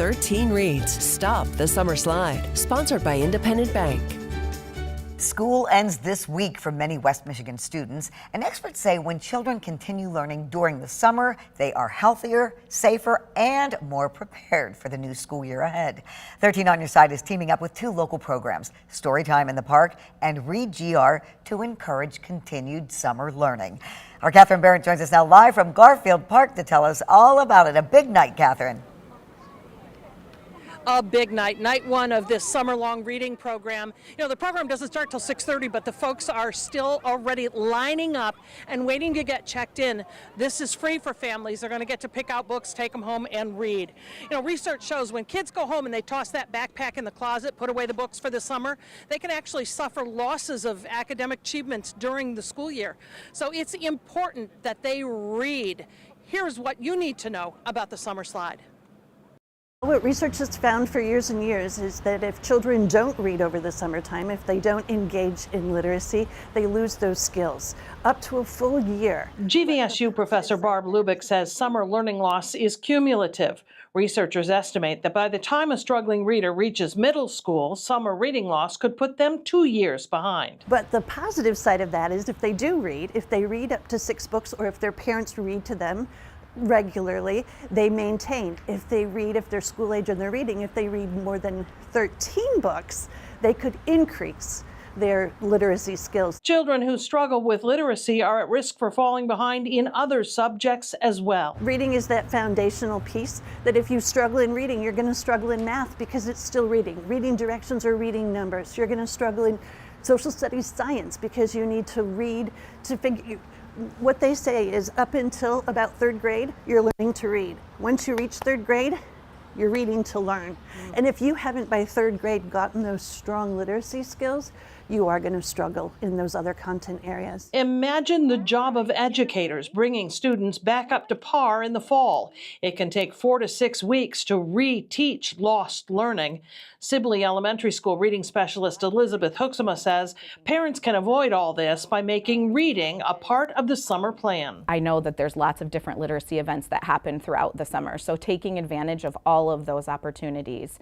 13 Reads, Stop the Summer Slide, sponsored by Independent Bank. School ends this week for many West Michigan students, and experts say when children continue learning during the summer, they are healthier, safer, and more prepared for the new school year ahead. 13 on Your Side is teaming up with two local programs, Storytime in the Park and Read GR, to encourage continued summer learning. Our Catherine Barrett joins us now live from Garfield Park to tell us all about it. A big night, Catherine. A big night, night one of this summer-long reading program. You know, the program doesn't start till 6:30, but the folks are still already lining up and waiting to get checked in. This is free for families. They're going to get to pick out books, take them home, and read. You know, research shows when kids go home and they toss that backpack in the closet, put away the books for the summer, they can actually suffer losses of academic achievements during the school year. So it's important that they read. Here's what you need to know about the summer slide. What research has found for years and years is that if children don't read over the summertime, if they don't engage in literacy, they lose those skills up to a full year. GVSU professor Barb Lubick says summer learning loss is cumulative. Researchers estimate that by the time a struggling reader reaches middle school, summer reading loss could put them 2 years behind. But the positive side of that is if they do read, if they read up to 6 books or if their parents read to them regularly, they maintain. If they read, if they're school age and they're reading, if they read more than 13 books, they could increase their literacy skills. Children who struggle with literacy are at risk for falling behind in other subjects as well. Reading is that foundational piece that if you struggle in reading, you're going to struggle in math because it's still reading. Reading directions or reading numbers. You're going to struggle in social studies science because you need to read to figure. What they say is up until about 3rd grade, you're learning to read. Once you reach 3rd grade, you're reading to learn. And if you haven't by 3rd grade gotten those strong literacy skills, you are going to struggle in those other content areas. Imagine the job of educators bringing students back up to par in the fall. It can take 4 to 6 weeks to re-teach lost learning. Sibley Elementary School reading specialist Elizabeth Hooksema says parents can avoid all this by making reading a part of the summer plan. I know that there's lots of different literacy events that happen throughout the summer, so taking advantage of all of those opportunities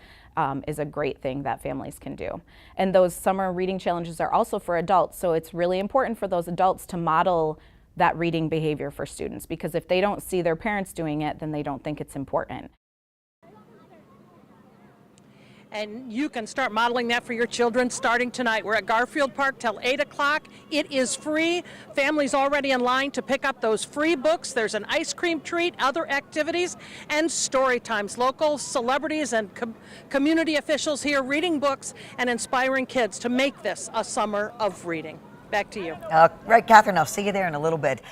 is a great thing that families can do. And those summer reading challenges are also for adults, so it's really important for those adults to model that reading behavior for students, because if they don't see their parents doing it, then they don't think it's important. And you can start modeling that for your children starting tonight. We're at Garfield Park till 8 o'clock. It is free. Families already in line to pick up those free books. There's an ice cream treat, other activities, and story times. Local celebrities and community officials here reading books and inspiring kids to make this a summer of reading. Back to you. Right, Catherine, I'll see you there in a little bit.